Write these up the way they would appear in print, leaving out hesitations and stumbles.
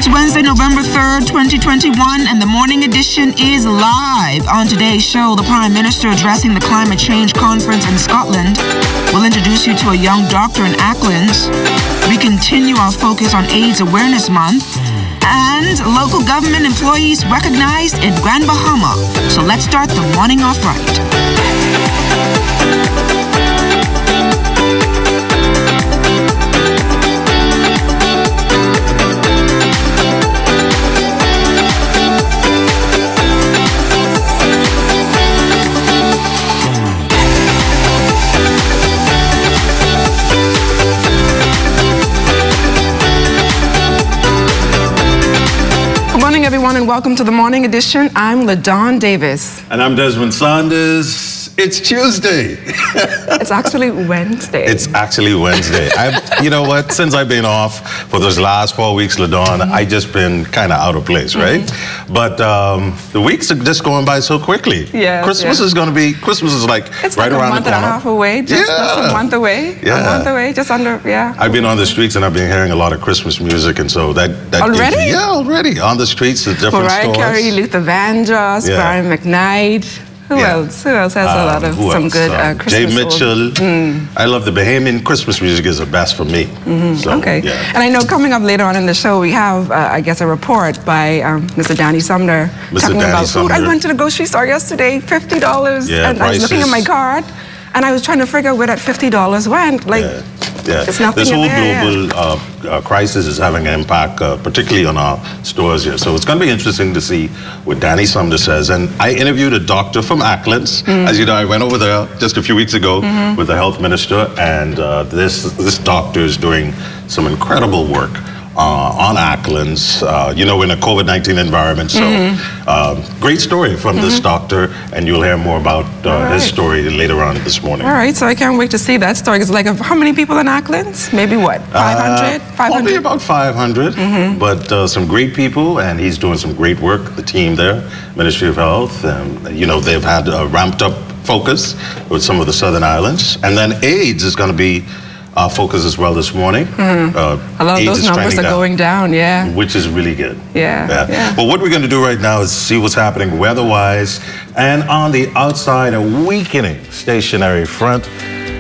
It's Wednesday, November 3rd, 2021, and the morning edition is live. On today's show, the Prime Minister addressing the climate change conference in Scotland. We'll introduce you to a young doctor in Acklins. We continue our focus on AIDS Awareness Month. And local government employees recognized in Grand Bahama. So let's start the morning off right. Good morning, everyone, and welcome to the morning edition. I'm LaDawn Davis. And I'm Desmond Saunders. It's Tuesday. It's actually Wednesday. It's actually Wednesday. You know what? Since I've been off for those last 4 weeks, LaDawn, I've just been kind of out of place, right? But the weeks are just going by so quickly. Yeah. Christmas is going to be, Christmas is like it's right like around the corner. It's like a month and a half away. Just a month away. Yeah. A month away, just under, yeah. I've been on the streets and I've been hearing a lot of Christmas music, and so that already? Yeah, already. On the streets at different Mariah stores. Carey, Luther Vandross, Brian McKnight. Who else? Who else has a lot of some good Christmas? Jay Mitchell. I love the Bahamian Christmas music is the best for me. So, okay. Yeah. And I know coming up later on in the show, we have, I guess, a report by Mr. Danny Sumner talking about food. I went to the grocery store yesterday, $50, and I was looking at my card, and I was trying to figure out where that $50 went. Like, it's nothing. This whole in global crisis is having an impact, particularly on our stores here. So it's going to be interesting to see what Danny Sumner says. And I interviewed a doctor from Acklins. As you know, I went over there just a few weeks ago with the health minister, and this doctor is doing some incredible work on Acklins, you know, in a COVID-19 environment. So great story from this doctor, and you'll hear more about his story later on this morning. All right, so I can't wait to see that story. It's like, how many people in Acklins? Maybe what, 500? 500? Probably about 500, but some great people, and he's doing some great work, the team there, Ministry of Health, and, you know, they've had a ramped up focus with some of the Southern Islands, and then AIDS is going to be focus as well this morning. A lot of those numbers are going down, which is really good. Yeah. Well, what we're going to do right now is see what's happening weather-wise, and on the outside, a weakening stationary front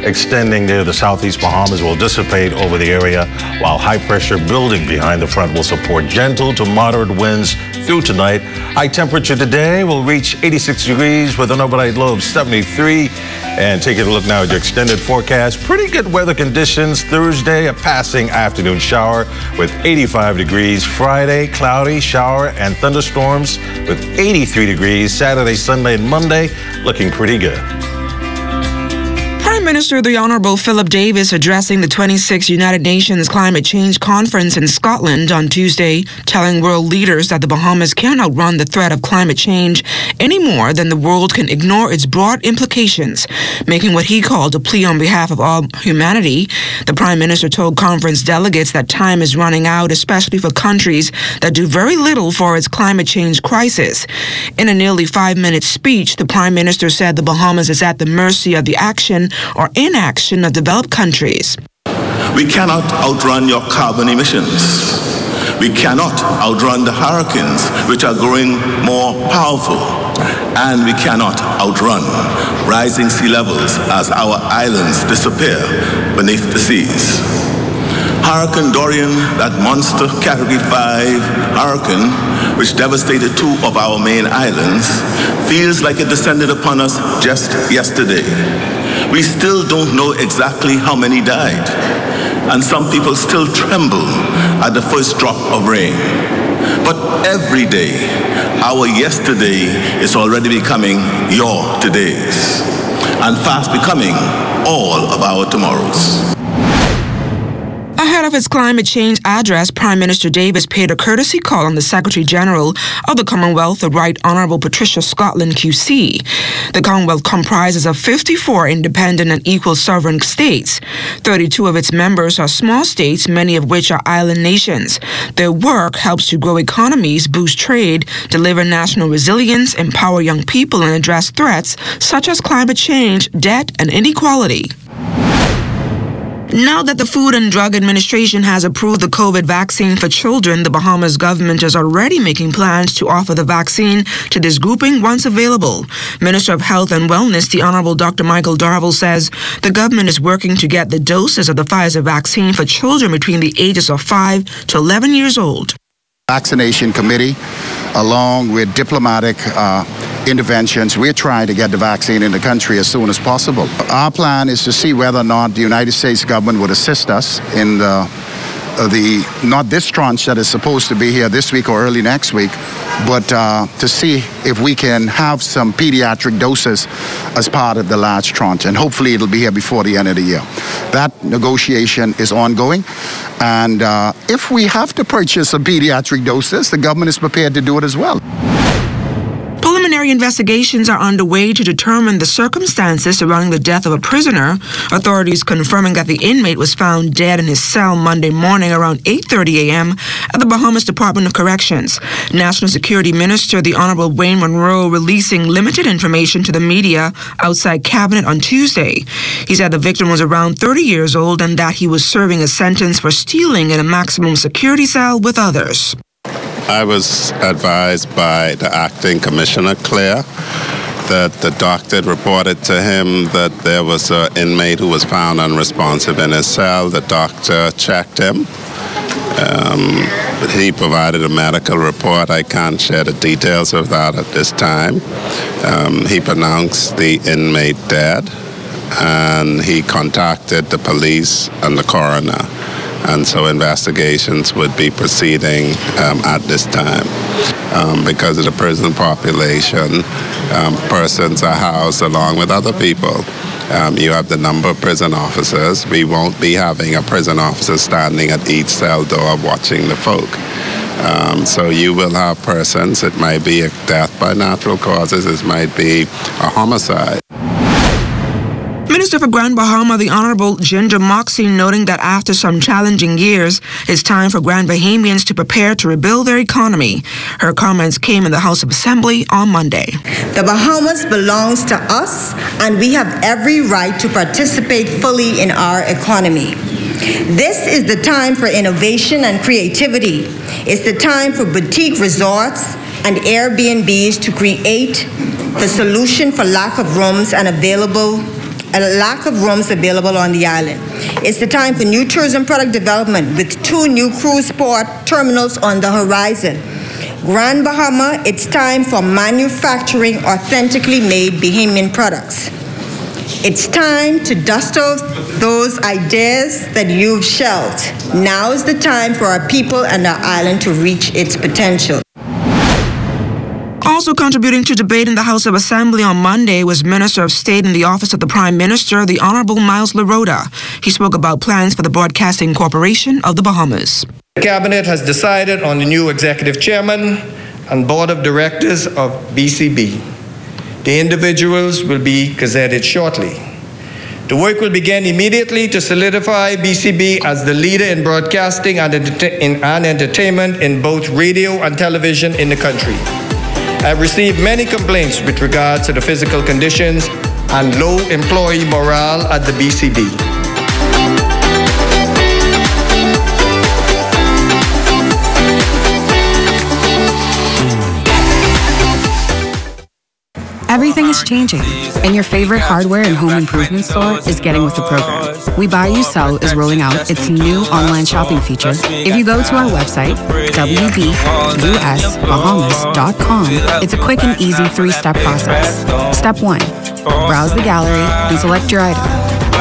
extending near the southeast Bahamas will dissipate over the area, while high pressure building behind the front will support gentle to moderate winds through tonight. High temperature today will reach 86 degrees with an overnight low of 73. And taking a look now at your extended forecast, pretty good weather conditions. Thursday, a passing afternoon shower with 85 degrees. Friday, cloudy, shower and thunderstorms with 83 degrees. Saturday, Sunday, and Monday looking pretty good. Prime Minister the Honourable Philip Davis addressing the 26th United Nations Climate Change Conference in Scotland on Tuesday, telling world leaders that the Bahamas can't outrun the threat of climate change any more than the world can ignore its broad implications, making what he called a plea on behalf of all humanity. The Prime Minister told conference delegates that time is running out, especially for countries that do very little for its climate change crisis. In a nearly 5-minute speech, the Prime Minister said the Bahamas is at the mercy of the action or inaction of developed countries. We cannot outrun your carbon emissions. We cannot outrun the hurricanes, which are growing more powerful. And we cannot outrun rising sea levels as our islands disappear beneath the seas. Hurricane Dorian, that monster Category 5 hurricane, which devastated 2 of our main islands, feels like it descended upon us just yesterday. We still don't know exactly how many died, and some people still tremble at the first drop of rain. But every day, our yesterday is already becoming your todays, and fast becoming all of our tomorrows. Ahead of his climate change address, Prime Minister Davis paid a courtesy call on the Secretary-General of the Commonwealth, the Right Honourable Patricia Scotland QC. The Commonwealth comprises of 54 independent and equal sovereign states. 32 of its members are small states, many of which are island nations. Their work helps to grow economies, boost trade, deliver national resilience, empower young people, and address threats such as climate change, debt, and inequality. Now that the Food and Drug Administration has approved the COVID vaccine for children, the Bahamas government is already making plans to offer the vaccine to this grouping once available. Minister of Health and Wellness, the Honorable Dr. Michael Darville, says the government is working to get the doses of the Pfizer vaccine for children between the ages of 5 to 11 years old. Vaccination committee, along with diplomatic interventions, we're trying to get the vaccine in the country as soon as possible. Our plan is to see whether or not the United States government would assist us in not this tranche that is supposed to be here this week or early next week, but to see if we can have some pediatric doses as part of the large tranche, and hopefully it'll be here before the end of the year. That negotiation is ongoing, and if we have to purchase some pediatric doses, the government is prepared to do it as well. Preliminary investigations are underway to determine the circumstances surrounding the death of a prisoner. Authorities confirming that the inmate was found dead in his cell Monday morning around 8:30 a.m. at the Bahamas Department of Corrections. National Security Minister, the Honorable Wayne Monroe, releasing limited information to the media outside Cabinet on Tuesday. He said the victim was around 30 years old and that he was serving a sentence for stealing in a maximum security cell with others. I was advised by the acting commissioner, Claire, that the doctor had reported to him that there was an inmate who was found unresponsive in his cell. The doctor checked him. He provided a medical report. I can't share the details of that at this time. He pronounced the inmate dead, and he contacted the police and the coroner. And so investigations would be proceeding at this time. Because of the prison population, persons are housed along with other people. You have the number of prison officers. We won't be having a prison officer standing at each cell door watching the folk. So you will have persons, it might be a death by natural causes, it might be a homicide. Minister for Grand Bahama, the Honorable Ginger Moxie, noting that after some challenging years, it's time for Grand Bahamians to prepare to rebuild their economy. Her comments came in the House of Assembly on Monday. The Bahamas belongs to us, and we have every right to participate fully in our economy. This is the time for innovation and creativity. It's the time for boutique resorts and Airbnbs to create the solution for lack of rooms available on the island. It's the time for new tourism product development with 2 new cruise port terminals on the horizon. Grand Bahama, it's time for manufacturing authentically made Bahamian products. It's time to dust off those ideas that you've shelved. Now is the time for our people and our island to reach its potential. Also contributing to debate in the House of Assembly on Monday was Minister of State in the Office of the Prime Minister, the Honorable Miles Larota. He spoke about plans for the Broadcasting Corporation of the Bahamas. The Cabinet has decided on the new Executive Chairman and Board of Directors of BCB. The individuals will be gazetted shortly. The work will begin immediately to solidify BCB as the leader in broadcasting and entertainment in both radio and television in the country. I've received many complaints with regard to the physical conditions and low employee morale at the BCB. Everything is changing, and your favorite hardware and home improvement store is getting with the program. We Buy You Sell is rolling out its new online shopping feature. If you go to our website, wbusbahamas.com, it's a quick and easy 3-step process. Step 1, browse the gallery and select your item.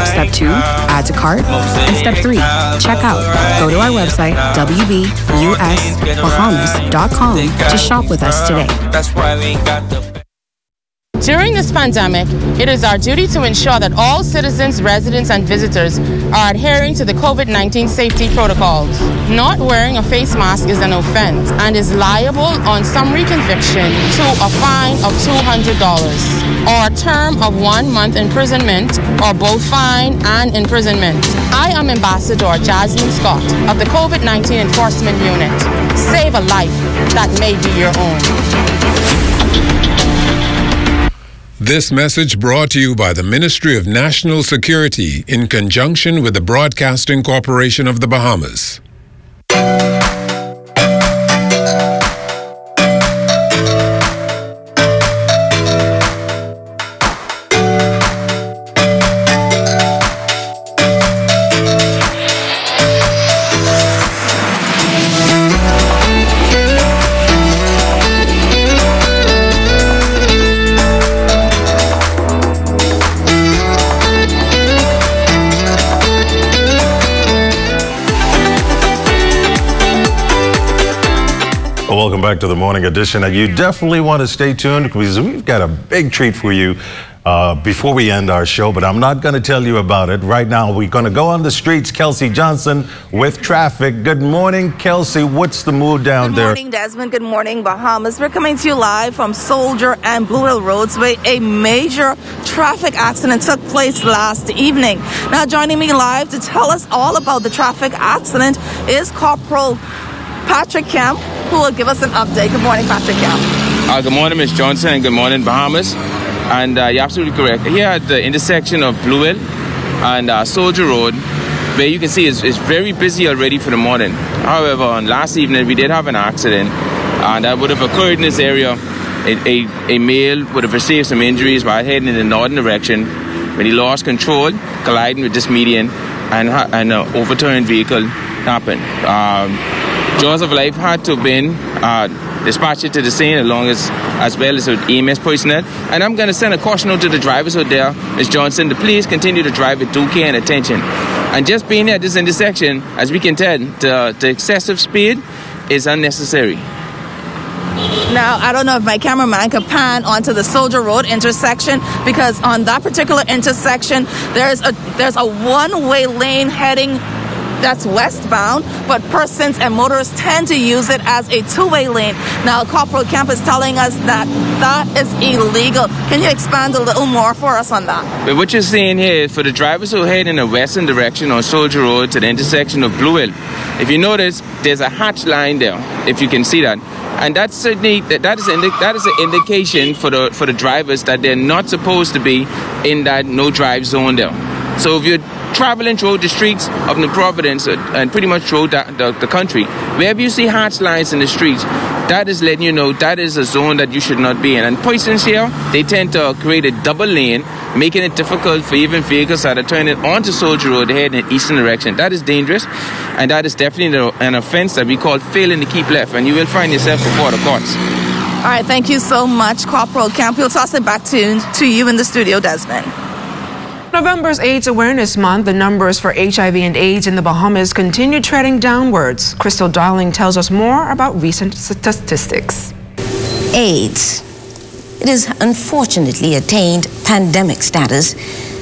Step 2, add to cart. And Step 3, check out. Go to our website, wbusbahamas.com, to shop with us today. During this pandemic, it is our duty to ensure that all citizens, residents, and visitors are adhering to the COVID-19 safety protocols. Not wearing a face mask is an offense and is liable on summary conviction to a fine of $200 or a term of 1 month imprisonment or both fine and imprisonment. I am Ambassador Jasmine Scott of the COVID-19 Enforcement Unit. Save a life that may be your own. This message brought to you by the Ministry of National Security in conjunction with the Broadcasting Corporation of the Bahamas. Welcome back to the morning edition. And you definitely want to stay tuned because we've got a big treat for you before we end our show, but I'm not going to tell you about it. Right now, we're going to go on the streets. Kelsey Johnson with traffic. Good morning, Kelsey. What's the mood down there? Good morning, Desmond. Good morning, Bahamas. We're coming to you live from Soldier and Blue Hill Roads where a major traffic accident took place last evening. Now, joining me live to tell us all about the traffic accident is Corporal Patrick Kemp, who will give us an update. Good morning, Patrick Kemp. Good morning, Ms. Johnson, and good morning, Bahamas. And you're absolutely correct. Here at the intersection of Blue Hill and Soldier Road, where you can see it's very busy already for the morning. However, on last evening, we did have an accident that would have occurred in this area. A male would have received some injuries while heading in the northern direction when he lost control, colliding with this median, and an overturned vehicle happened. Jaws of Life had to have been dispatched to the scene as well as with EMS personnel. And I'm going to send a caution note to the drivers out there, Ms. Johnson, to please continue to drive with due care and attention. And just being at this intersection, as we can tell, the excessive speed is unnecessary. Now, I don't know if my cameraman could pan onto the Soldier Road intersection, because on that particular intersection, there's a one-way lane heading that's westbound, but persons and motorists tend to use it as a two-way lane. Now, Corporal Kemp is telling us that that is illegal. Can you expand a little more for us on that? But what you're saying here is for the drivers who head in the western direction on Soldier Road to the intersection of Blue Hill, if you notice, there's a hatch line there, if you can see that. And that's certainly that is an indication for the drivers that they're not supposed to be in that no-drive zone there. So if you're traveling throughout the streets of New Providence and pretty much throughout the country, wherever you see hatch lines in the streets, that is letting you know that is a zone that you should not be in. And persons here, they tend to create a double lane, making it difficult for even vehicles that are turning onto Soldier Road to head in the eastern direction. That is dangerous, and that is definitely an offense that we call failing to keep left, and you will find yourself before the courts. All right, thank you so much, Corporal Kemp. We'll toss it back to you in the studio, Desmond. November's AIDS Awareness Month, the numbers for HIV and AIDS in the Bahamas continue trending downwards. Crystal Darling tells us more about recent statistics. AIDS. It has unfortunately attained pandemic status,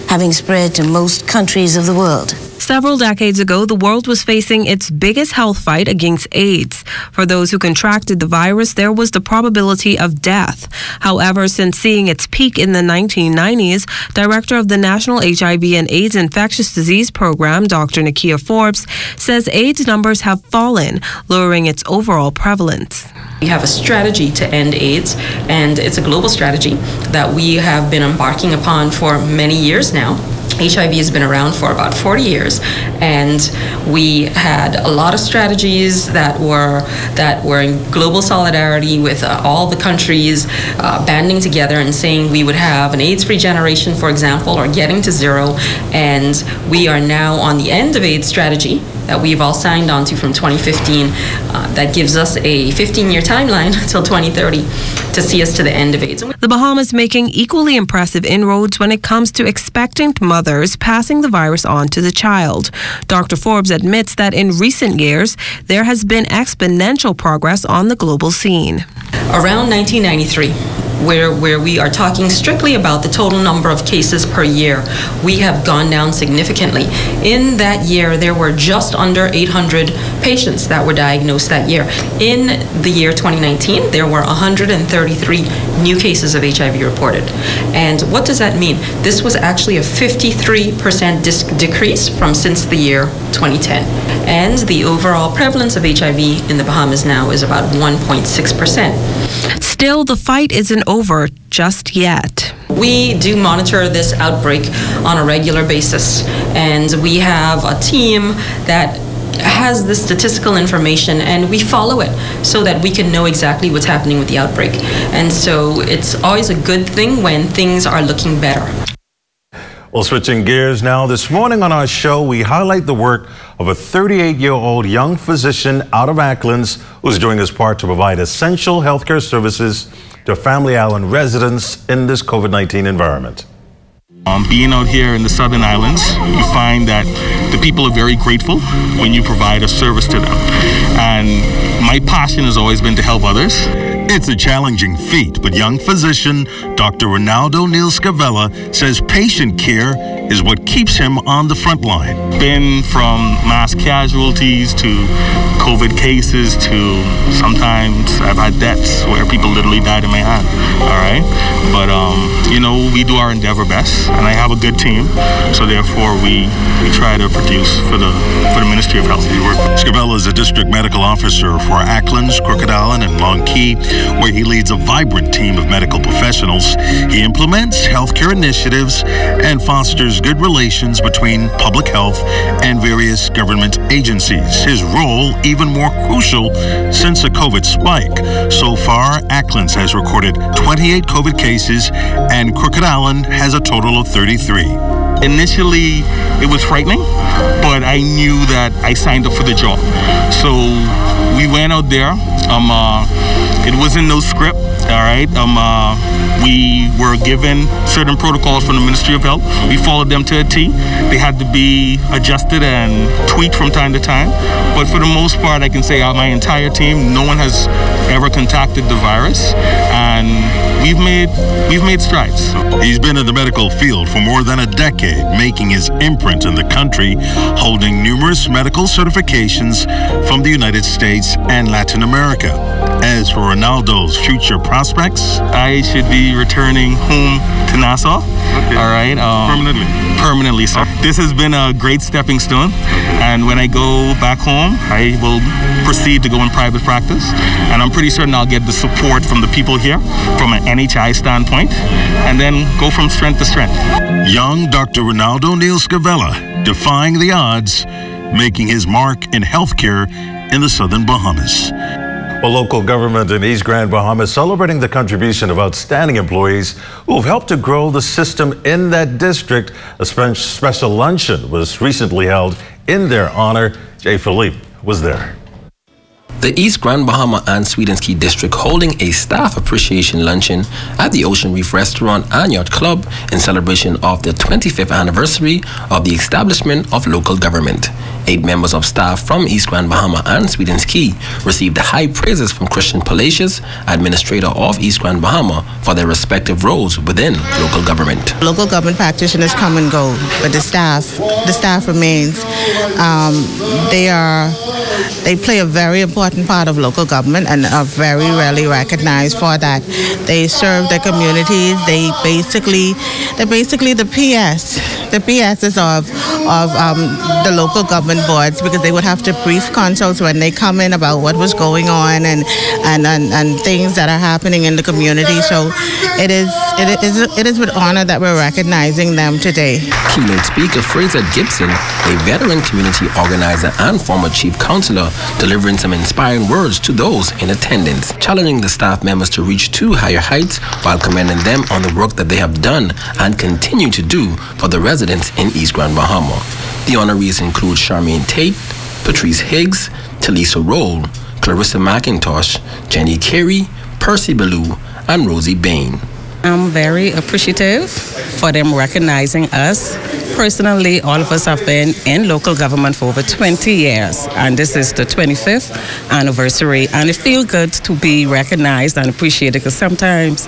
having spread to most countries of the world. Several decades ago, the world was facing its biggest health fight against AIDS. For those who contracted the virus, there was the probability of death. However, since seeing its peak in the 1990s, Director of the National HIV and AIDS Infectious Disease Program, Dr. Nakia Forbes, says AIDS numbers have fallen, lowering its overall prevalence. We have a strategy to end AIDS, and it's a global strategy that we have been embarking upon for many years now. HIV has been around for about 40 years, and we had a lot of strategies that were in global solidarity with all the countries banding together and saying we would have an AIDS-free generation, for example, or getting to zero. And we are now on the end of AIDS strategy that we've all signed on to from 2015. That gives us a 15-year timeline till 2030 to see us to the end of AIDS. The Bahamas making equally impressive inroads when it comes to expectant mothers passing the virus on to the child. Dr. Forbes admits that in recent years, there has been exponential progress on the global scene. Around 1993, where we are talking strictly about the total number of cases per year, we have gone down significantly. In that year, there were just under 800 patients that were diagnosed that year. In the year 2019, there were 133 new cases of HIV reported. And what does that mean? This was actually a 53% decrease from since the year 2010. And the overall prevalence of HIV in the Bahamas now is about 1.6%. Still, the fight isn't over just yet. We do monitor this outbreak on a regular basis, and we have a team that has the statistical information, and we follow it so that we can know exactly what's happening with the outbreak. And so it's always a good thing when things are looking better. Well, switching gears now, this morning on our show, we highlight the work of a 38-year-old young physician out of Acklands who's doing his part to provide essential healthcare services to Family Island residents in this COVID-19 environment. Being out here in the Southern Islands, you find that the people are very grateful when you provide a service to them. And my passion has always been to help others. It's a challenging feat, but young physician Dr. Ronaldo Neil Scavella says patient care is what keeps him on the front line. Been from mass casualties to COVID cases to sometimes I've had deaths where people literally died in my hand, all right? But, you know, we do our endeavor best, and I have a good team, so therefore we try to produce for the Ministry of Health. Scavella is a district medical officer for Acklands, Crooked Island, and Long Key, where he leads a vibrant team of medical professionals. He implements healthcare initiatives and fosters good relations between public health and various government agencies. His role even more crucial since a COVID spike. So far, Acklands has recorded 28 COVID cases and Crooked Island has a total of 33. Initially, it was frightening, but I knew that I signed up for the job. So we went out there. It wasn't no script, all right? We were given certain protocols from the Ministry of Health. We followed them to a T. They had to be adjusted and tweaked from time to time. But for the most part, I can say out my entire team, no one has ever contacted the virus, and we've made strides. He's been in the medical field for more than a decade, making his imprint in the country, holding numerous medical certifications from the United States and Latin America. As for Ronaldo's future prospects, I should be returning home to Nassau. Okay. All right. Permanently, sir. This has been a great stepping stone, and when I go back home, I will proceed to go in private practice, and I'm pretty certain I'll get the support from the people here from an NHI standpoint, and then go from strength to strength. Young Dr. Ronaldo Neil Scavella, defying the odds, making his mark in healthcare in the Southern Bahamas. Well, local government in East Grand Bahama is celebrating the contribution of outstanding employees who have helped to grow the system in that district. A special luncheon was recently held in their honor. Jay Philippe was there. The East Grand Bahama and Sweetens Key District holding a staff appreciation luncheon at the Ocean Reef Restaurant and Yacht Club in celebration of the 25th anniversary of the establishment of local government. 8 members of staff from East Grand Bahama and Sweetens Key received high praises from Christian Palacios, administrator of East Grand Bahama, for their respective roles within local government. Local government practitioners come and go, but the staff remains. They play a very important part of local government and are very rarely recognized for that. They serve their communities. They're basically the PSs of the local government boards, because they would have to brief consuls when they come in about what was going on and things that are happening in the community. So it is with honor that we're recognizing them today. Keynote speaker Fraser Gibson, a veteran community organizer and former chief counselor, delivering some inspiring words to those in attendance, challenging the staff members to reach to higher heights while commending them on the work that they have done and continue to do for the residents in East Grand Bahama. The honorees include Charmaine Tate, Patrice Higgs, Talisa Roll, Clarissa McIntosh, Jenny Carey, Percy Ballou, and Rosie Bain. I'm very appreciative for them recognizing us. Personally, all of us have been in local government for over 20 years, and this is the 25th anniversary, and it feels good to be recognized and appreciated, because sometimes,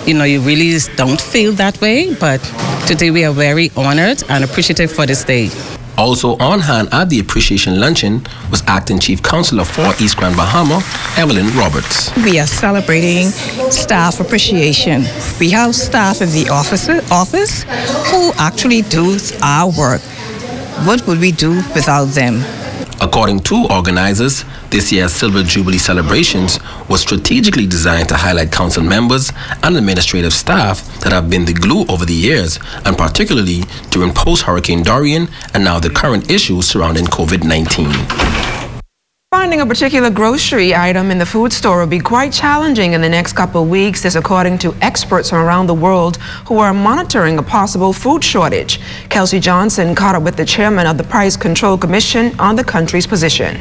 you know, you really don't feel that way, but today we are very honored and appreciative for this day. Also on hand at the appreciation luncheon was Acting Chief Counselor for East Grand Bahama, Evelyn Roberts. We are celebrating staff appreciation. We have staff in the office who actually do our work. What would we do without them? According to organizers, this year's Silver Jubilee celebrations was strategically designed to highlight council members and administrative staff that have been the glue over the years, and particularly during post-Hurricane Dorian and now the current issues surrounding COVID-19. Finding a particular grocery item in the food store will be quite challenging in the next couple of weeks, this according to experts from around the world who are monitoring a possible food shortage. Kelsey Johnson caught up with the chairman of the Price Control Commission on the country's position.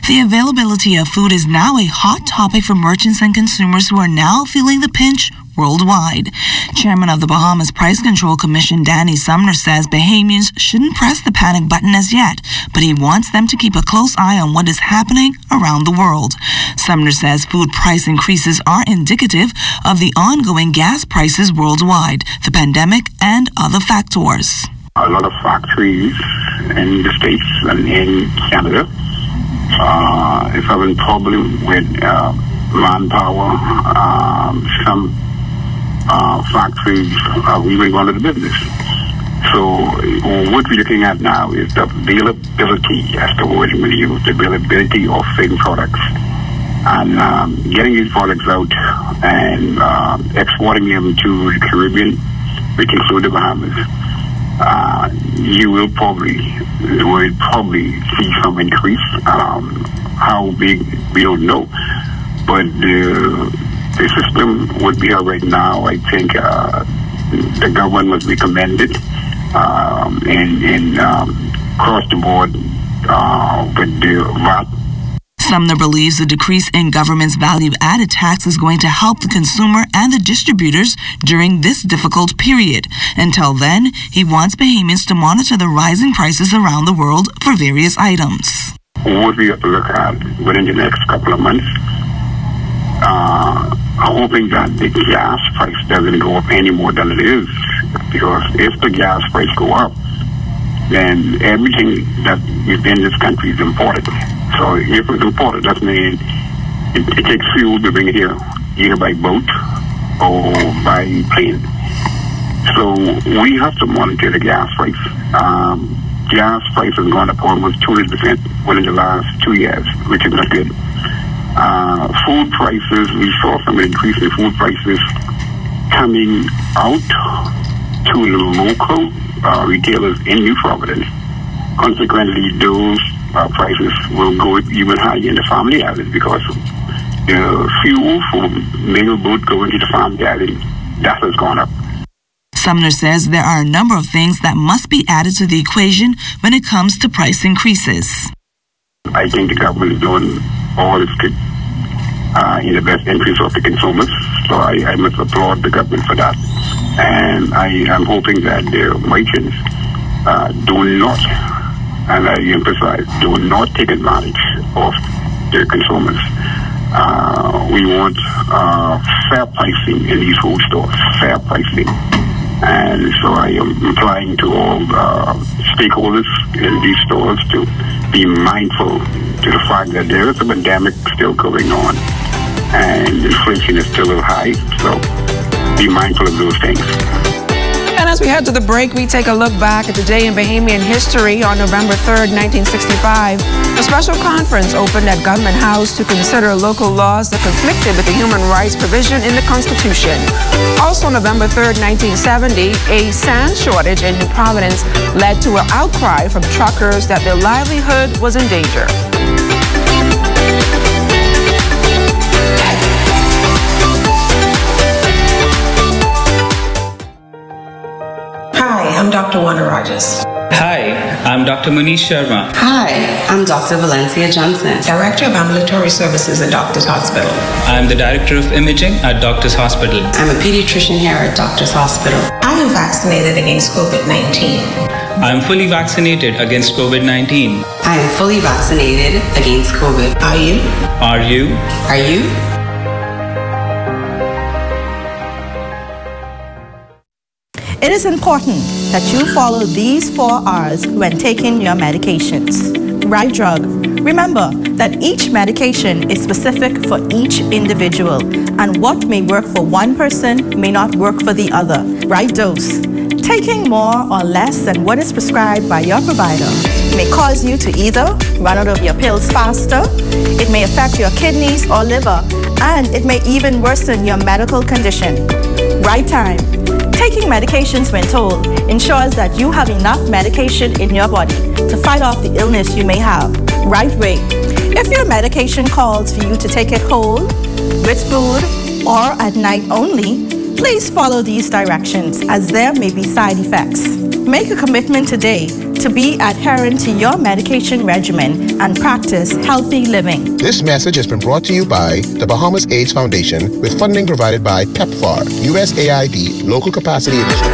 The availability of food is now a hot topic for merchants and consumers who are now feeling the pinch worldwide. Chairman of the Bahamas Price Control Commission, Danny Sumner, says Bahamians shouldn't press the panic button as yet, but he wants them to keep a close eye on what is happening around the world. Sumner says food price increases are indicative of the ongoing gas prices worldwide, the pandemic, and other factors. A lot of factories in the States and in Canada is having problem with manpower. Some factories are even going out of business. So what we're looking at now is the availability, as the word we use, the availability of certain products, and getting these products out and exporting them to the Caribbean, which include the Bahamas. You will probably see some increase. How big, we don't know. But the system would be here right now. I think the government must be commended and across the board with the VAT. Sumner believes the decrease in government's value-added tax is going to help the consumer and the distributors during this difficult period. Until then, he wants Bahamians to monitor the rising prices around the world for various items. What we have to look at within the next couple of months, hoping that the gas price doesn't go up any more than it is, because if the gas price go up, then everything that is in this country is imported. So if it's imported, that means it takes fuel to bring it here, either by boat or by plane. So we have to monitor the gas price. Gas price has gone up almost 200% within the last 2 years, which is not good. Food prices, we saw some increase in food prices coming out to the local retailers in New Providence. Consequently, those prices will go even higher in the farm gallons, because the fuel for middle boat going to the farm gallon, that has gone up. Sumner says there are a number of things that must be added to the equation when it comes to price increases. I think the government is doing all it could in the best interest of the consumers, so I must applaud the government for that. And I am hoping that the merchants do not, and I emphasize, do not take advantage of their consumers. We want fair pricing in these food stores, fair pricing. And so I am implying to all stakeholders in these stores to be mindful to the fact that there is a pandemic still going on and inflation is still a little high, so be mindful of those things. And as we head to the break, we take a look back at the day in Bahamian history. On November 3rd, 1965, a special conference opened at Government House to consider local laws that conflicted with the human rights provision in the Constitution. Also, November 3rd, 1970, a sand shortage in New Providence led to an outcry from truckers that their livelihood was in danger. Hi, I'm Dr. Wanda Rogers. Hi, I'm Dr. Manish Sharma. Hi, I'm Dr. Valencia Johnson, Director of Ambulatory Services at Doctors Hospital. I'm the Director of Imaging at Doctors Hospital. I'm a pediatrician here at Doctors Hospital. I am vaccinated against COVID-19. I'm fully vaccinated against COVID-19. I am fully vaccinated against COVID. Are you? Are you? Are you? It is important that you follow these 4 R's when taking your medications. Right drug. Remember that each medication is specific for each individual, and what may work for one person may not work for the other. Right dose. Taking more or less than what is prescribed by your provider. may cause you to either run out of your pills faster, it may affect your kidneys or liver, and it may even worsen your medical condition. Right time. Taking medications when told ensures that you have enough medication in your body to fight off the illness you may have. Right way. If your medication calls for you to take it whole, with food, or at night only, please follow these directions as there may be side effects. Make a commitment today to be adherent to your medication regimen and practice healthy living. This message has been brought to you by the Bahamas AIDS Foundation with funding provided by PEPFAR, USAID Local Capacity Initiative.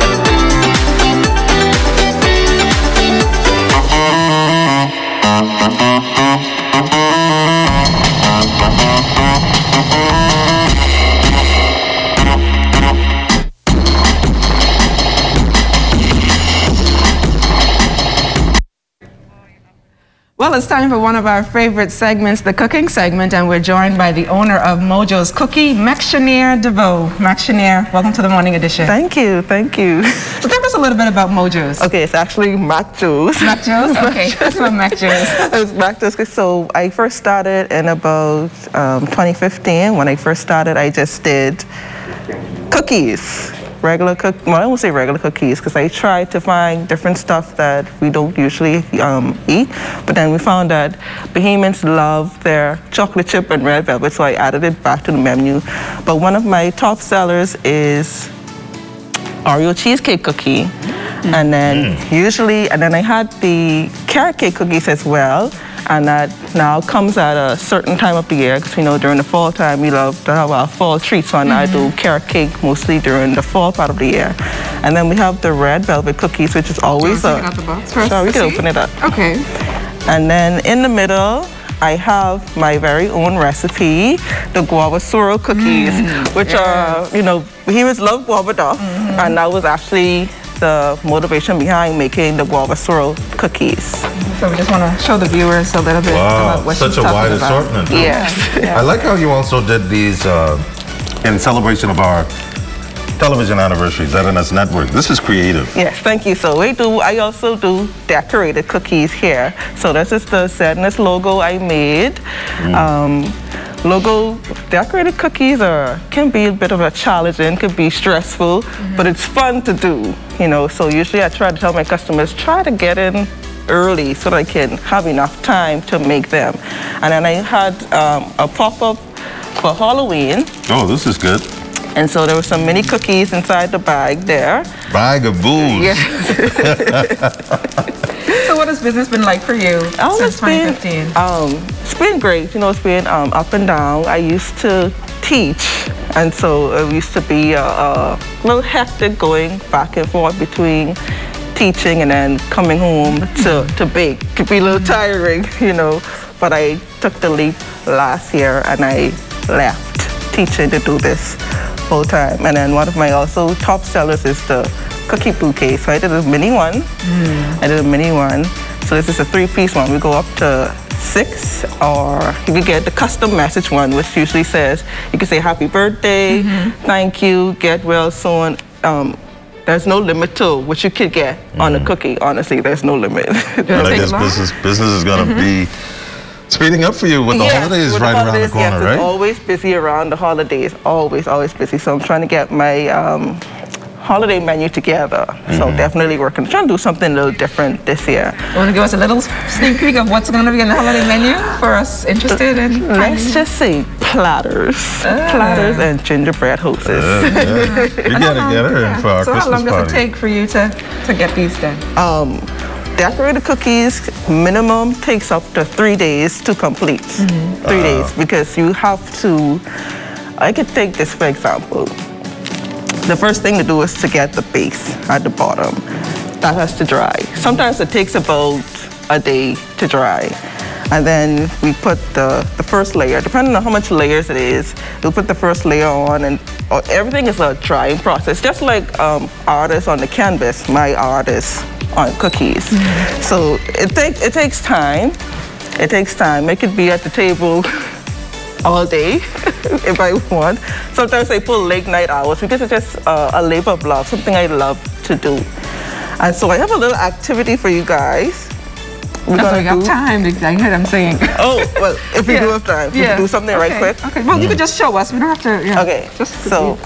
Well, it's time for one of our favorite segments, the cooking segment, and we're joined by the owner of Mojo's Cookie, Mac-Shanier DeVoe. Mac-Shanier, welcome to the Morning Edition. Thank you, thank you. So tell us a little bit about Mojo's. Okay, it's actually Mac Jo's. Mac Jo's? Okay, that's what Mac Jo's. It's Mac Jo's. So I first started in about 2015. When I first started, I just did cookies. Well, I won't say regular cookies because I tried to find different stuff that we don't usually eat. But then we found that Bahamians love their chocolate chip and red velvet, so I added it back to the menu. But one of my top sellers is Oreo cheesecake cookie. And then I had the carrot cake cookies as well. And that now comes at a certain time of the year because, you know, during the fall time, we love to have our fall treats. So I do carrot cake mostly during the fall part of the year. And then we have the red velvet cookies, which is always a... Out the box first. Sure, we can open it up. Okay. And then in the middle, I have my very own recipe, the guava swirl cookies, which are, you know, Bahamians love guava duff. And that was actually the motivation behind making the guava swirl cookies. So we just want to show the viewers a little bit about what such she's a wide talking about. assortment. Yes. I like how you also did these in celebration of our television anniversary, ZNS Network. This is creative. Yes, thank you. So I also do decorated cookies here. So this is the ZNS logo I made. Decorated cookies can be a bit of a challenge and can be stressful, but it's fun to do, you know. So usually I try to tell my customers, try to get in early so that I can have enough time to make them. And then I had a pop-up for Halloween. Oh, this is good. And so there were some mini cookies inside the bag there. Bag of booze. Yes. So what has business been like for you since 2015? It's been great. You know, it's been up and down. I used to teach, and so it used to be a little hectic going back and forth between teaching and then coming home to bake. It could be a little tiring, you know, but I took the leap last year and I left teaching to do this full time. And then one of my also top sellers is the cookie bouquet. So I did a mini one. So this is a 3-piece one. We go up to 6, or you can get the custom message one, which usually says, you can say happy birthday, thank you, get well soon. There's no limit to what you could get on a cookie. Honestly, there's no limit. And I guess business is going to be speeding up for you with the holidays right around the corner, right? It's always busy around the holidays. Always busy. So I'm trying to get my holiday menu together. So definitely working. Trying to do something a little different this year. You want to give us a little sneak peek of what's going to be in the holiday menu for us interested in? Let's just say platters. Platters and gingerbread hostess. You gotta get her in for our Christmas party. So how long does it take for you to get these done? Decorated cookies minimum takes up to 3 days to complete. 3 days, because you have to, I could take this for example. The first thing to do is to get the base at the bottom. That has to dry. Sometimes it takes about a day to dry. And then we put the first layer, depending on how much layers it is, we'll put the first layer on, and everything is a drying process, just like artists on the canvas, my artists on cookies. So it takes time. It takes time. I could be at the table all day if I want. Sometimes I pull late night hours because it's just a labor of love, something I love to do. And so I have a little activity for you guys. we're That's going we have time. I heard him saying. Oh, well, if we do have time, we can do something right quick. Okay. Well, you can just show us. We don't have to. Yeah. Okay. Just so.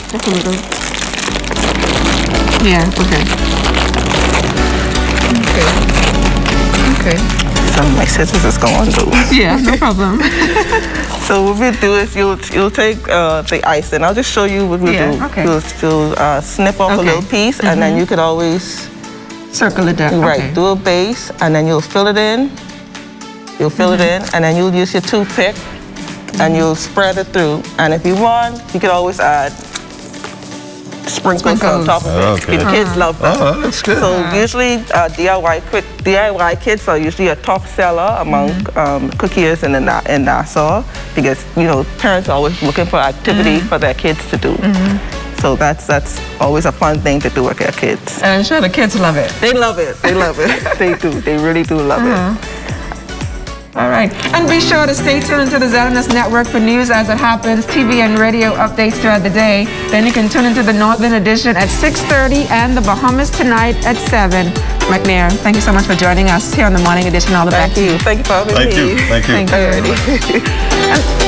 Yeah. Okay. Okay. So my scissors is going to. Yeah. No problem. So what we do is you'll take the icing. I'll just show you what we do. Okay. You'll snip off a little piece, and then you could always circle it down. Right. Do a base, and then you'll fill it in. You'll fill it in, and then you'll use your toothpick, and you'll spread it through. And if you want, you could always add sprinkles on top of it. Okay. The kids love that. Oh, that's good. So usually DIY kids are usually a top seller among cookiers in Nassau, because parents are always looking for activity for their kids to do. So that's always a fun thing to do with their kids. And I'm sure the kids love it. They love it. They love it. They do. They really do love it. All right. And be sure to stay tuned to the ZMS Network for news as it happens, TV and radio updates throughout the day. Then you can tune into the Northern Edition at 6:30 and the Bahamas Tonight at 7. McNair, thank you so much for joining us here on the Morning Edition. All the best. Thank you. Thank you for having me. Thank you. Thank you.